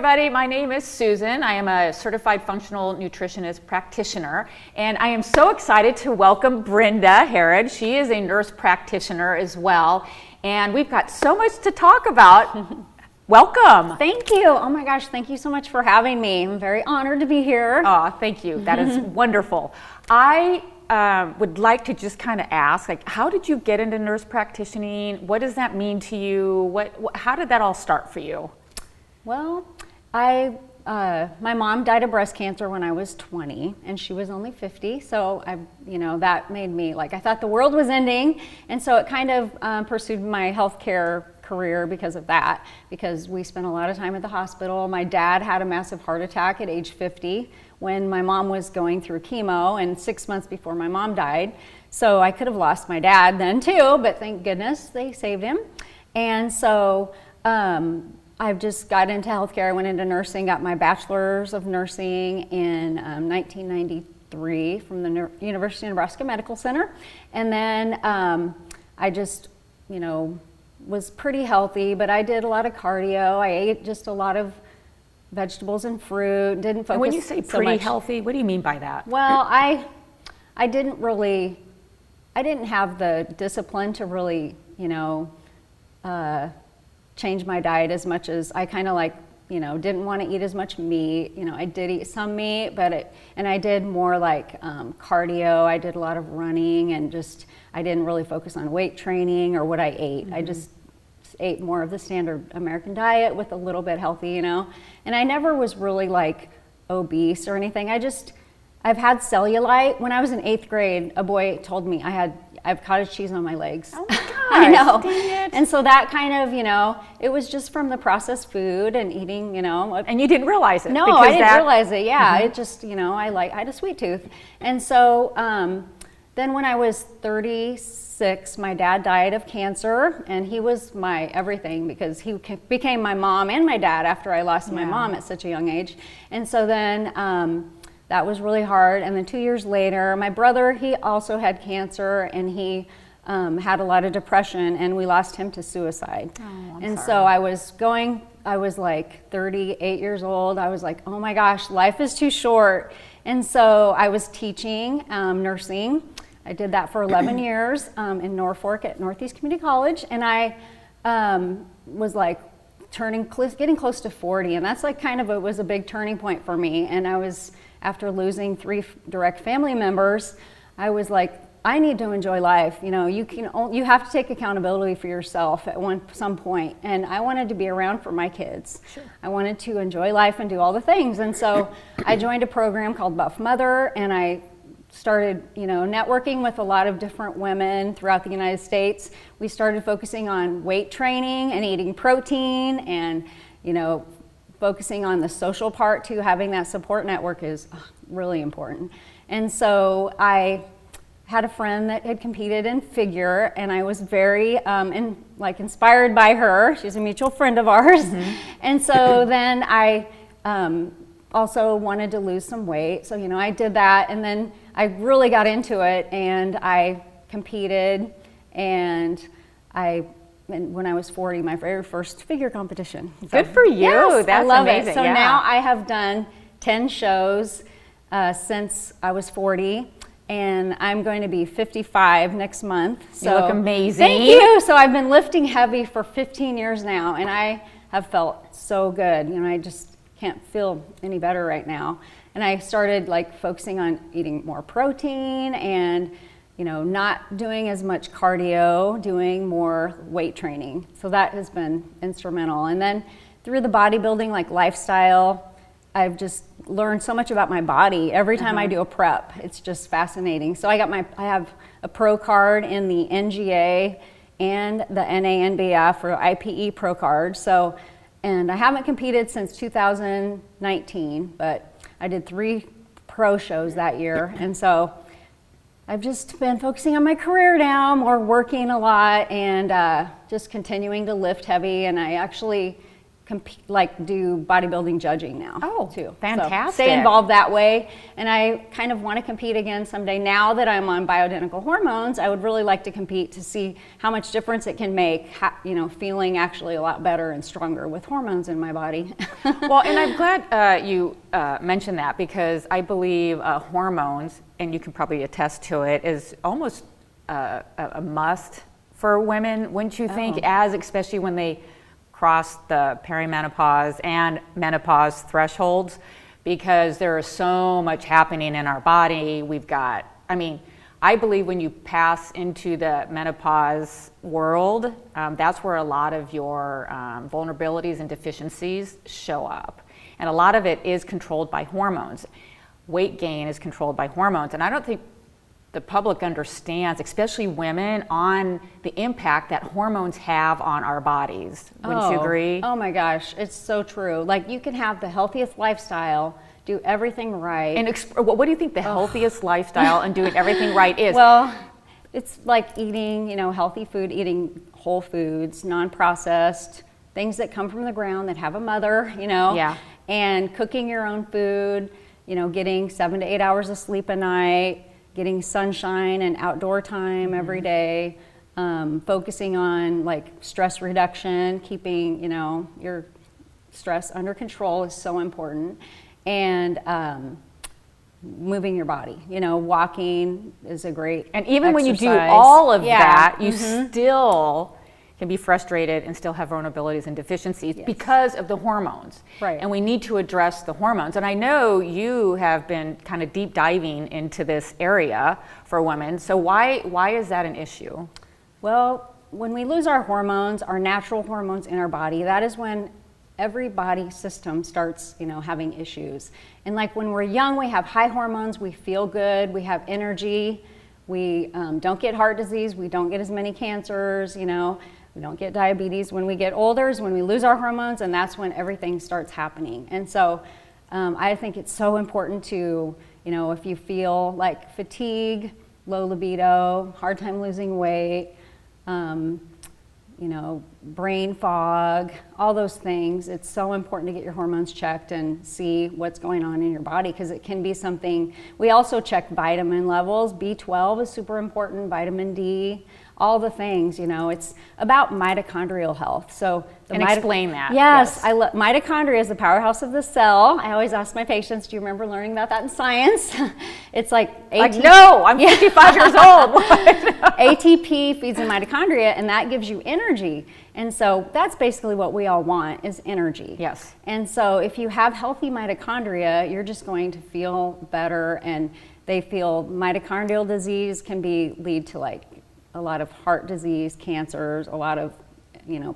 everybody. My name is Susan. I am a certified functional nutritionist practitioner, and I am so excited to welcome Brenda Herrod. She is a nurse practitioner as well, and we've got so much to talk about. Welcome. Thank you. Oh my gosh, thank you so much for having me. I'm very honored to be here. Oh, thank you. That is wonderful. I would like to just kind of ask, like, how did you get into nurse practicing? What does that mean to you? How did that all start for you? Well, my mom died of breast cancer when I was 20, and she was only 50. So that made me I thought the world was ending, and so it kind of pursued my healthcare career because of that. Because we spent a lot of time at the hospital. My dad had a massive heart attack at age 50 when my mom was going through chemo, and 6 months before my mom died. So I could have lost my dad then too, but thank goodness they saved him. And so I've just got into healthcare. I went into nursing, got my bachelor's of nursing in 1993 from the University of Nebraska Medical Center. And then I just, was pretty healthy, but I did a lot of cardio. I ate just a lot of vegetables and fruit, didn't focus. And when you say pretty healthy, what do you mean by that? Well, I didn't have the discipline to really, change my diet as much as I kind of didn't want to eat as much meat. I did eat some meat, and I did more cardio. I did a lot of running, and I didn't really focus on weight training or what I ate. I just ate more of the standard American diet with a little bit healthy, and I never was really obese or anything. I've had cellulite. When I was in 8th grade, a boy told me I have cottage cheese on my legs. Oh my gosh, I know. Dang it. And so that kind of, it was just from the processed food and eating, And you didn't realize it? No, I didn't realize it. Yeah, it just, I had a sweet tooth. And so then when I was 36, my dad died of cancer, and he was my everything because he became my mom and my dad after I lost my mom at such a young age. And so then that was really hard. And then 2 years later, my brother, he also had cancer, and he had a lot of depression, and we lost him to suicide. Oh, and so I was 38 years old. I was like, oh my gosh, life is too short. And so I was teaching nursing. I did that for 11 years in Norfolk at Northeast Community College, and I was getting close to 40, and that's it was a big turning point for me. And I was, after losing 3 direct family members, I was like, I need to enjoy life. You have to take accountability for yourself at some point. And I wanted to be around for my kids. Sure. I wanted to enjoy life and do all the things. And so I joined a program called Buff Mother, and I started, networking with a lot of different women throughout the United States. We started focusing on weight training and eating protein, and, focusing on the social part too. Having that support network is really important. And so I had a friend that had competed in figure, and I was very inspired by her. She's a mutual friend of ours. And so then I also wanted to lose some weight. So, I did that, and then I really got into it, and I competed, and when I was 40, my very first figure competition. So, good for you. Yes, That's I love amazing. it. So now I have done 10 shows since I was 40. And I'm going to be 55 next month. So you look amazing. Thank you. So I've been lifting heavy for 15 years now, and I have felt so good. I just can't feel any better right now. And I started focusing on eating more protein and, not doing as much cardio, doing more weight training. So that has been instrumental. And then through the bodybuilding lifestyle, I've just learned so much about my body every time I do a prep. It's just fascinating. So I have a pro card in the NGA and the NANBF or IPE pro card. So, and I haven't competed since 2019, but I did 3 pro shows that year. And so I've just been focusing on my career now, more working a lot, and just continuing to lift heavy. And I actually do bodybuilding judging now. Oh, too. fantastic. So stay involved that way. And I kind of want to compete again someday. Now that I'm on bioidentical hormones, I would really like to compete to see how much difference it can make, feeling actually a lot better and stronger with hormones in my body. Well, and I'm glad you mentioned that, because I believe hormones, and you can probably attest to it, is almost a must for women, wouldn't you think, especially when they cross the perimenopause and menopause thresholds, because there is so much happening in our body. I believe when you pass into the menopause world, that's where a lot of your vulnerabilities and deficiencies show up. And a lot of it is controlled by hormones. Weight gain is controlled by hormones. And I don't think the public understands, especially women, on the impact that hormones have on our bodies. Wouldn't you agree? Oh my gosh, it's so true. Like, you can have the healthiest lifestyle, do everything right. And what do you think the healthiest lifestyle and doing everything right is? Well, it's like eating, healthy food, eating whole foods, non-processed, things that come from the ground, that have a mother, Yeah. And cooking your own food, getting 7 to 8 hours of sleep a night, getting sunshine and outdoor time every day, focusing on like stress reduction, keeping your stress under control is so important, and moving your body. Walking is a great and even when you do exercise. all of that, you still can be frustrated and still have vulnerabilities and deficiencies because of the hormones. Right. And we need to address the hormones. And I know you have been kind of deep diving into this area for women. So why is that an issue? Well, when we lose our hormones, our natural hormones in our body, that is when every body system starts, having issues. And like when we're young, we have high hormones, we feel good, we have energy, we don't get heart disease, we don't get as many cancers, we don't get diabetes. When we get older is when we lose our hormones, and that's when everything starts happening. And so I think it's so important to, if you feel like fatigue, low libido, hard time losing weight, brain fog, all those things, it's so important to get your hormones checked and see what's going on in your body, because it can be something. We also check vitamin levels. B12 is super important, vitamin D, all the things, it's about mitochondrial health. So explain that. Yes. Mitochondria is the powerhouse of the cell. I always ask my patients, do you remember learning about that in science? It's no, I'm 55 years old. ATP feeds the mitochondria, and that gives you energy. And so that's basically what we all want, is energy. Yes. And so if you have healthy mitochondria, you're just going to feel better, and they feel mitochondrial disease can lead to like a lot of heart disease, cancers, a lot of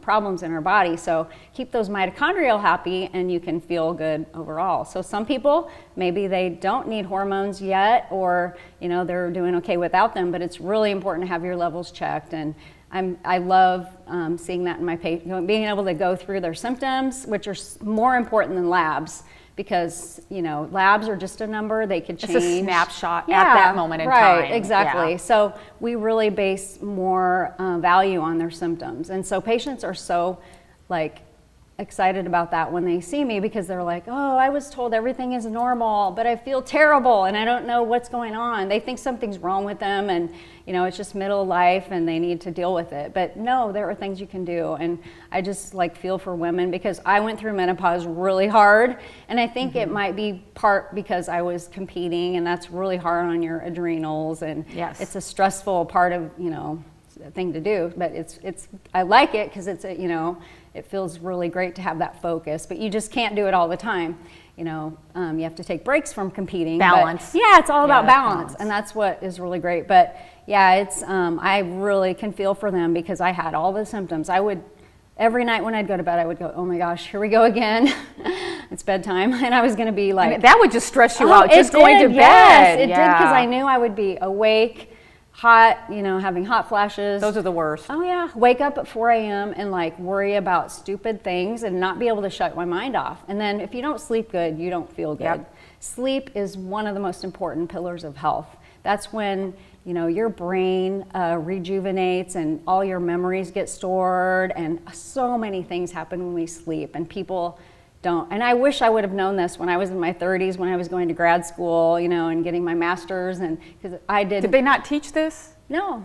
problems in our body. So keep those mitochondria happy, and you can feel good overall. So some people, maybe they don't need hormones yet, or they're doing okay without them, but it's really important to have your levels checked. And I love seeing that in my patients, being able to go through their symptoms, which are more important than labs, because labs are just a number. They could change. It's a snapshot at that moment in time. Right, exactly. Yeah. So we really base more value on their symptoms, and so patients are so excited about that when they see me, because they're like, oh, I was told everything is normal, but I feel terrible and I don't know what's going on. They think something's wrong with them, and it's just middle of life and they need to deal with it. But no, there are things you can do. And I just feel for women, because I went through menopause really hard, and I think it might be part because I was competing, and that's really hard on your adrenals, and it's a stressful part of thing to do, but I like it because it's it feels really great to have that focus, but you just can't do it all the time. You have to take breaks from competing. Balance. It's all about balance, and that's what is really great. But it's I really can feel for them, because I had all the symptoms. I would, every night when I'd go to bed, I would go, oh my gosh, here we go again. It's bedtime, and I was going to be like, that would just stress you out, just going to bed. Yes, it did, because I knew I would be awake, hot, having hot flashes. Those are the worst. Oh yeah, wake up at 4 a.m. and worry about stupid things and not be able to shut my mind off. And then if you don't sleep good, you don't feel good. Yep. Sleep is one of the most important pillars of health. That's when, you know, your brain rejuvenates and all your memories get stored, and so many things happen when we sleep, and people don't. And I wish I would have known this when I was in my 30s, when I was going to grad school, you know, and getting my master's, and because I did. Did they not teach this? No.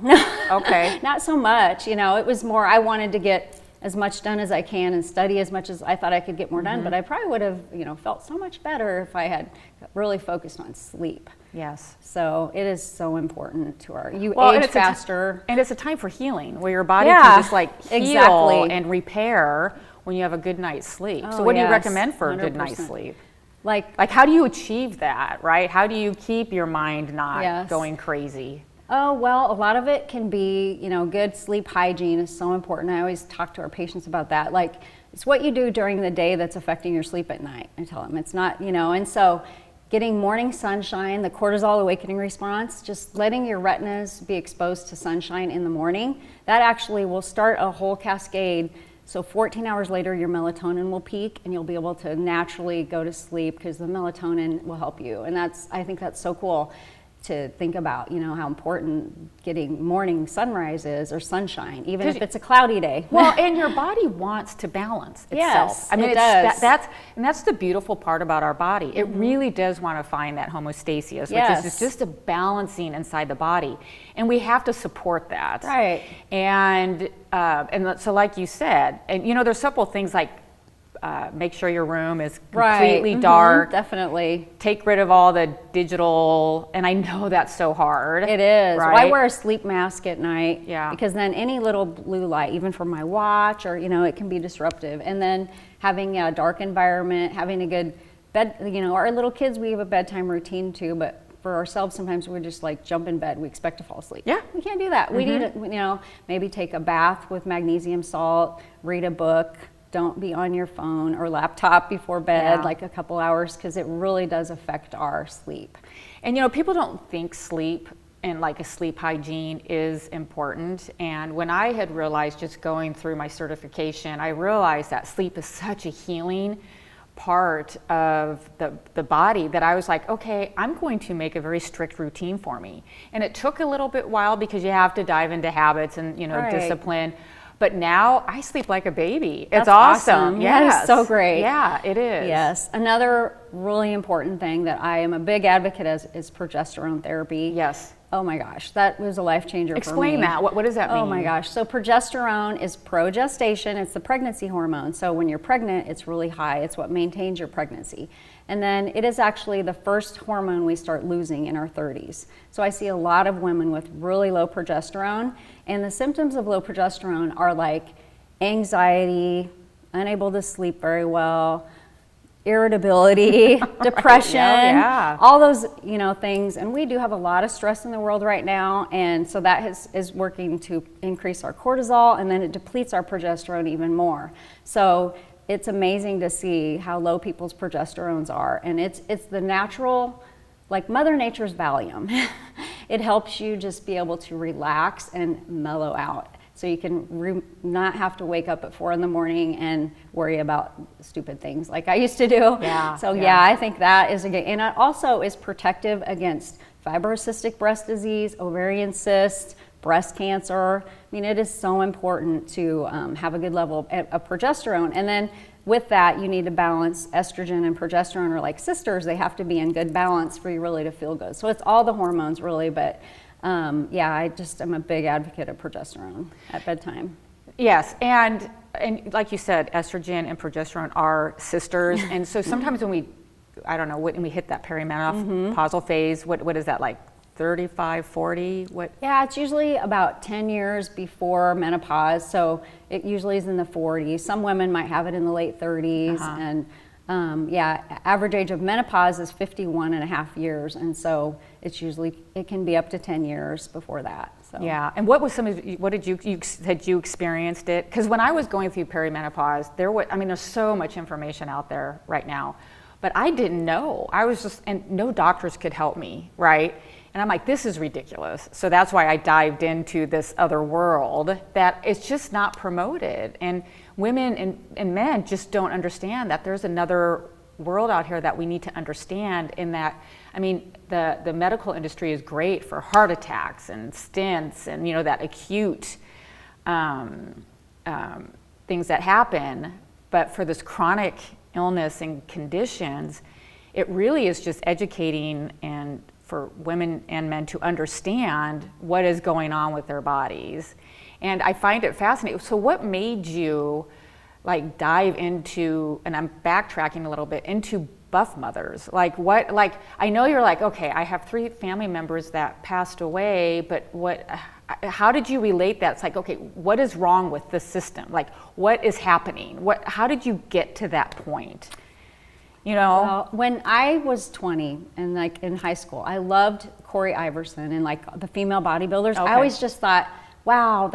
Okay. Not so much. You know, it was more, I wanted to get as much done as I can and study as much as I thought I could get more done, but I probably would have, you know, felt so much better if I had really focused on sleep. Yes. So it is so important to our, age and faster. And it's a time for healing, where your body Yeah, can just like heal exactly. and repair when you have a good night's sleep. So Oh, what do you yes, recommend for a good 100%. night's sleep? Like, How do you achieve that, right? How do you keep your mind not Yes. going crazy? oh, well, a lot of it can be, you know, good sleep hygiene is so important. I always talk to our patients about that. Like, it's what you do during the day that's affecting your sleep at night. I tell them it's not, you know, and so getting morning sunshine, the cortisol awakening response, just letting your retinas be exposed to sunshine in the morning, that actually will start a whole cascade. So 14 hours later, your melatonin will peak and you'll be able to naturally go to sleep because the melatonin will help you. And I think that's so cool to think about, you know, how important getting morning sunrise is, or sunshine, even if it's a cloudy day. Well, and your body wants to balance itself. Yes, I mean, it does. That's the beautiful part about our body. It really does want to find that homeostasis, which is just a balancing inside the body, and we have to support that. Right. And so, like you said, and you know, there's several things like make sure your room is completely dark. Definitely. Take rid of all the digital, and I know that's so hard. It is. Right? Well, I wear a sleep mask at night. Yeah. Because then any little blue light, even from my watch, or, you know, it can be disruptive. And then having a dark environment, having a good bed, you know, our little kids, we have a bedtime routine too, but for ourselves, sometimes we just like jump in bed. We expect to fall asleep. Yeah. We can't do that. We need to, you know, maybe take a bath with magnesium salt, read a book. Don't be on your phone or laptop before bed, like a couple hours, because it really does affect our sleep. And you know, people don't think sleep and like a sleep hygiene is important. And when I had realized, just going through my certification, I realized that sleep is such a healing part of the body that I was like, okay, I'm going to make a very strict routine for me. And it took a little bit while because you have to dive into habits and, you know, discipline. But now I sleep like a baby. That's it's awesome. That is so great. Yeah, it is. Yes. Another really important thing that I am a big advocate of is progesterone therapy. Yes. Oh my gosh, that was a life changer for me. Explain that. What does that mean? Oh my gosh. So progesterone is progestation. It's the pregnancy hormone. So when you're pregnant, it's really high. It's what maintains your pregnancy. And then it is actually the first hormone we start losing in our 30s. So I see a lot of women with really low progesterone, and the symptoms of low progesterone are like anxiety, unable to sleep very well, irritability, depression, all those, you know, things. And we do have a lot of stress in the world right now, and so that is working to increase our cortisol, and then it depletes our progesterone even more. So it's amazing to see how low people's progesterones are, and it's the natural, like Mother Nature's Valium. It helps you just be able to relax and mellow out, so you can not have to wake up at 4 a.m. and worry about stupid things like I used to do. Yeah, I think that is a good, and it also is protective against fibrocystic breast disease, ovarian cysts, breast cancer. I mean, it is so important to have a good level of progesterone. And then with that, you need to balance. Estrogen and progesterone are like sisters. They have to be in good balance for you really to feel good. So it's all the hormones really, but yeah, I'm a big advocate of progesterone at bedtime. Yes, and like you said, estrogen and progesterone are sisters. And so sometimes when we hit that perimenopausal phase, what is that, like 35, 40? What? Yeah, it's usually about 10 years before menopause, so it usually is in the 40s. Some women might have it in the late 30s, and average age of menopause is 51 and a half years, and so it can be up to 10 years before that. So. Yeah, and what did you said you experienced it? Because when I was going through perimenopause, there's so much information out there right now, but I didn't know. And no doctors could help me, right? And I'm like, this is ridiculous. So that's why I dived into this other world that it's just not promoted. And women and men just don't understand that there's another world out here that we need to understand, in that, I mean, the medical industry is great for heart attacks and stents and, that acute things that happen, but for this chronic illness and conditions, it really is just educating and for women and men to understand what is going on with their bodies. And I find it fascinating. So what made you dive into, and I'm backtracking a little bit, into Buff Mothers? I know you're okay, I have 3 family members that passed away, but how did you relate that? It's okay, what is wrong with the system? What is happening? How did you get to that point? Well, when I was 20 and in high school, I loved Corey Iverson and the female bodybuilders. Okay. I always just thought, wow,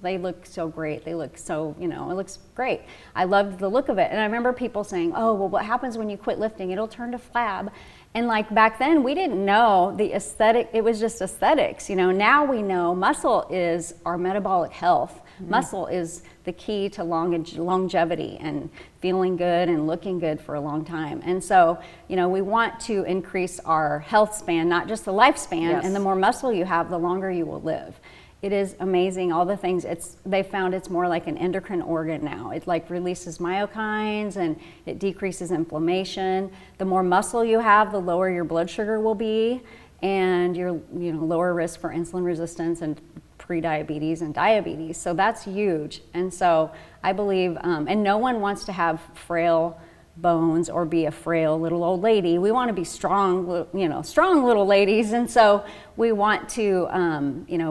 they look so great. They look so, it looks great. I loved the look of it. And I remember people saying, oh, well, what happens when you quit lifting? It'll turn to flab. And back then we didn't know the aesthetic, it was just aesthetics. Now we know muscle is our metabolic health. Mm-hmm. Muscle is the key to longevity and feeling good and looking good for a long time. And so, we want to increase our health span, not just the lifespan. Yes. And the more muscle you have, the longer you will live. It is amazing, all the things. They found it's more like an endocrine organ now. It releases myokines and it decreases inflammation. The more muscle you have, the lower your blood sugar will be, and you're lower risk for insulin resistance and pre-diabetes and diabetes. So that's huge. And so I believe, and no one wants to have frail bones or be a frail little old lady. We want to be strong, strong little ladies. And so we want to,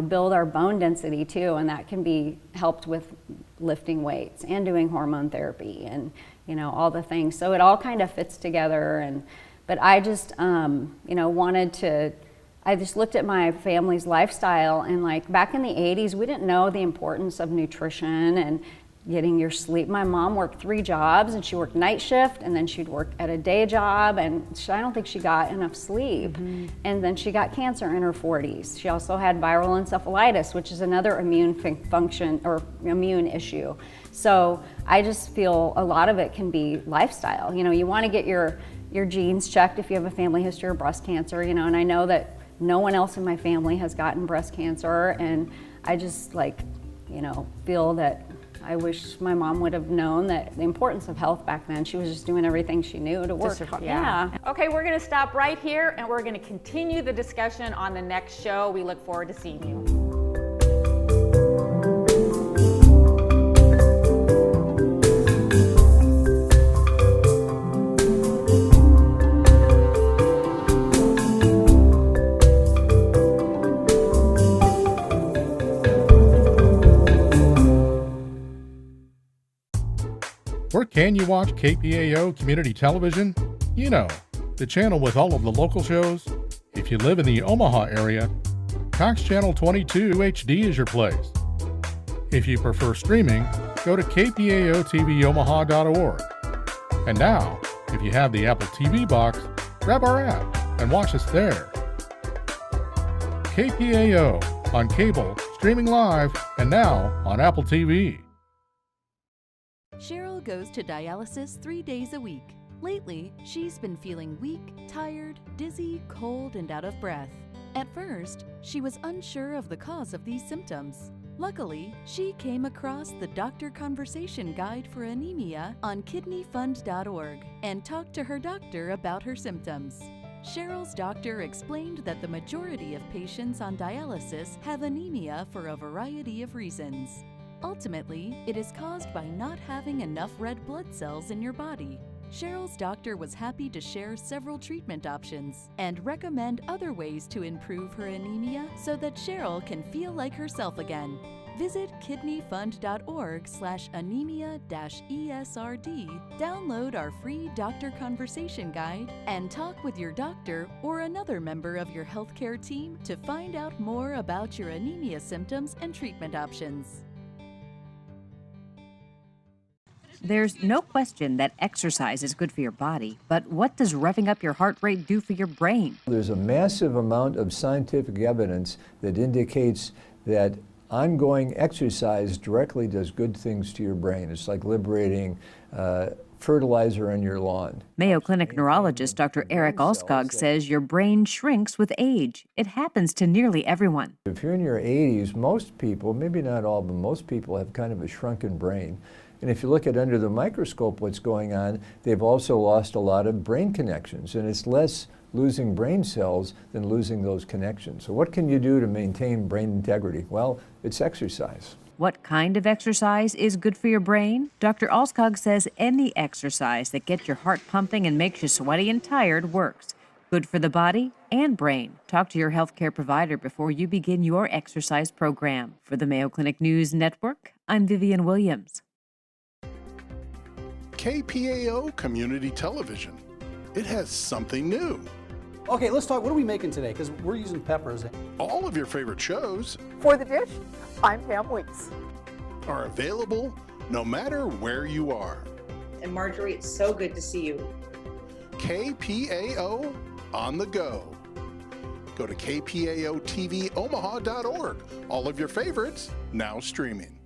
build our bone density too. And that can be helped with lifting weights and doing hormone therapy and, all the things. So it all kind of fits together. But I just, I just looked at my family's lifestyle, and back in the 80s, we didn't know the importance of nutrition and getting your sleep. My mom worked 3 jobs, and she worked night shift, and then she'd work at a day job, and I don't think she got enough sleep. Mm-hmm. And then she got cancer in her 40s. She also had viral encephalitis, which is another immune function or immune issue. So I just feel a lot of it can be lifestyle. You want to get your genes checked if you have a family history of breast cancer, and I know that no one else in my family has gotten breast cancer, and I just feel that I wish my mom would have known that the importance of health back then. She was just doing everything she knew to work. Yeah. Okay, we're going to stop right here, and we're going to continue the discussion on the next show. We look forward to seeing you. Where can you watch KPAO Community Television? The channel with all of the local shows. If you live in the Omaha area, Cox Channel 22 HD is your place. If you prefer streaming, go to kpaoTVOmaha.org. And now, if you have the Apple TV box, grab our app and watch us there. KPAO on cable, streaming live, and now on Apple TV. Cheryl goes to dialysis 3 days a week. Lately, she's been feeling weak, tired, dizzy, cold, and out of breath. At first, she was unsure of the cause of these symptoms. Luckily, she came across the Doctor Conversation Guide for Anemia on kidneyfund.org and talked to her doctor about her symptoms. Cheryl's doctor explained that the majority of patients on dialysis have anemia for a variety of reasons. Ultimately, it is caused by not having enough red blood cells in your body. Cheryl's doctor was happy to share several treatment options and recommend other ways to improve her anemia so that Cheryl can feel like herself again. Visit kidneyfund.org/anemia-ESRD, download our free Doctor Conversation Guide, and talk with your doctor or another member of your healthcare team to find out more about your anemia symptoms and treatment options. There's no question that exercise is good for your body, but what does revving up your heart rate do for your brain? There's a massive amount of scientific evidence that indicates that ongoing exercise directly does good things to your brain. It's like liberating fertilizer on your lawn. Mayo Clinic neurologist Dr. Eric Alskog says your brain shrinks with age. It happens to nearly everyone. If you're in your 80s, most people, maybe not all, but most people have kind of a shrunken brain. And if you look at under the microscope what's going on, they've also lost a lot of brain connections. And it's less losing brain cells than losing those connections. So what can you do to maintain brain integrity? Well, it's exercise. What kind of exercise is good for your brain? Dr. Alskog says any exercise that gets your heart pumping and makes you sweaty and tired works. Good for the body and brain. Talk to your healthcare provider before you begin your exercise program. For the Mayo Clinic News Network, I'm Vivian Williams. KPAO Community Television. It has something new. Okay, let's talk. What are we making today? Because we're using peppers. All of your favorite shows For the dish, I'm Pam Weeks. are available no matter where you are. And Marjorie, it's so good to see you. KPAO on the go. Go to kpaoTVOmaha.org. All of your favorites now streaming.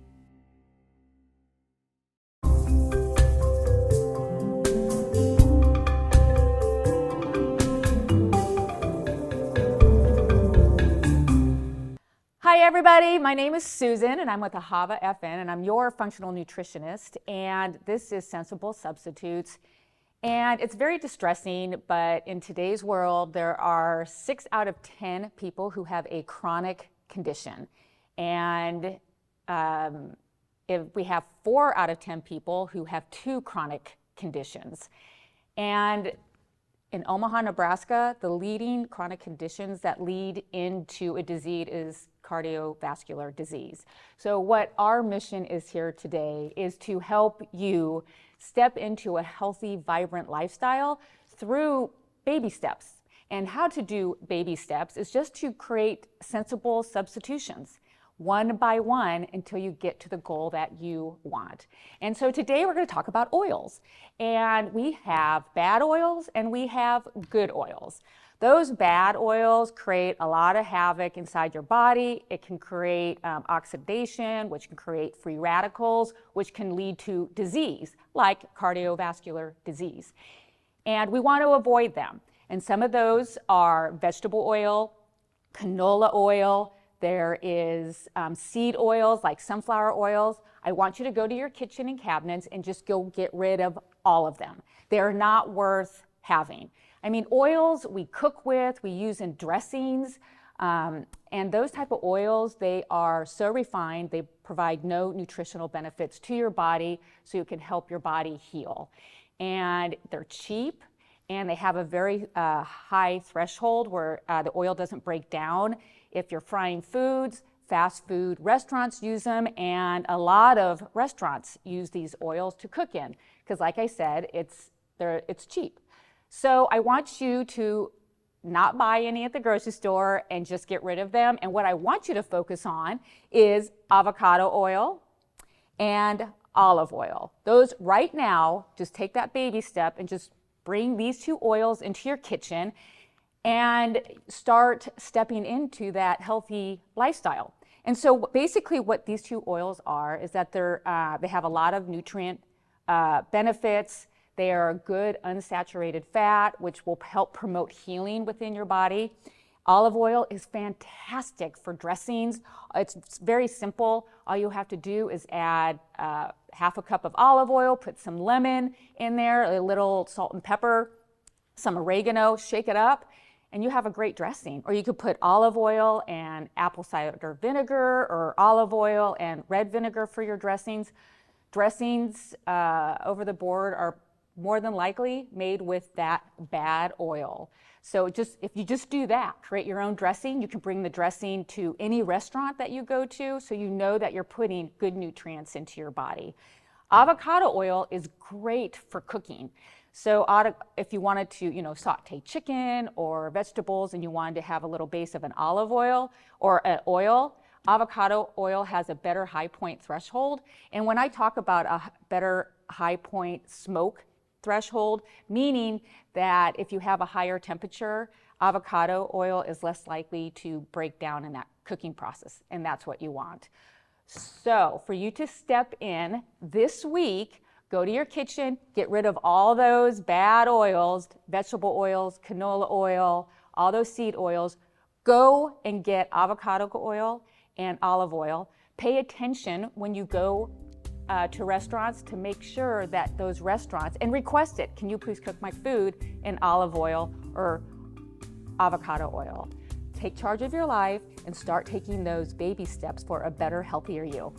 Hi everybody, my name is Susan and I'm with Ahava FN and I'm your functional nutritionist, and this is Sensible Substitutes. And it's very distressing, but in today's world there are 6 out of 10 people who have a chronic condition. And if we have 4 out of 10 people who have 2 chronic conditions. And in Omaha, Nebraska, the leading chronic conditions that lead into a disease is cardiovascular disease. So what our mission is here today is to help you step into a healthy, vibrant lifestyle through baby steps. And how to do baby steps is just to create sensible substitutions, one by one, until you get to the goal that you want. And so today we're going to talk about oils. And we have bad oils and we have good oils. Those bad oils create a lot of havoc inside your body. It can create oxidation, which can create free radicals, which can lead to disease, like cardiovascular disease. And we want to avoid them. And some of those are vegetable oil, canola oil, there is seed oils like sunflower oils. I want you to go to your kitchen and cabinets and just go get rid of all of them. They're not worth having. I mean, oils we cook with, we use in dressings, and those type of oils, they are so refined, they provide no nutritional benefits to your body, so you can help your body heal. And they're cheap, and they have a very high threshold where the oil doesn't break down. If you're frying foods, fast food restaurants use them, and a lot of restaurants use these oils to cook in, because like I said, it's cheap. So I want you to not buy any at the grocery store and just get rid of them. And what I want you to focus on is avocado oil and olive oil. Those right now, just take that baby step and just bring these 2 oils into your kitchen and start stepping into that healthy lifestyle. And so basically what these 2 oils are is that they have a lot of nutrient benefits. They are a good unsaturated fat, which will help promote healing within your body. Olive oil is fantastic for dressings. It's very simple. All you have to do is add half a cup of olive oil, put some lemon in there, a little salt and pepper, some oregano, shake it up, and you have a great dressing. Or you could put olive oil and apple cider vinegar, or olive oil and red vinegar for your dressings. Dressings over the board are more than likely made with that bad oil. So if you just do that, create your own dressing, you can bring the dressing to any restaurant that you go to, so you know that you're putting good nutrients into your body. Avocado oil is great for cooking. So if you wanted to, saute chicken or vegetables and you wanted to have a little base of an olive oil or an oil, avocado oil has a better high point threshold. And when I talk about a better high point smoke threshold, meaning that if you have a higher temperature, avocado oil is less likely to break down in that cooking process, and that's what you want. So for you to step in this week, Go to your kitchen, get rid of all those bad oils, vegetable oils, canola oil, all those seed oils. Go and get avocado oil and olive oil. Pay attention when you go to restaurants to make sure that those restaurants, and request it, can you please cook my food in olive oil or avocado oil? Take charge of your life and start taking those baby steps for a better, healthier you.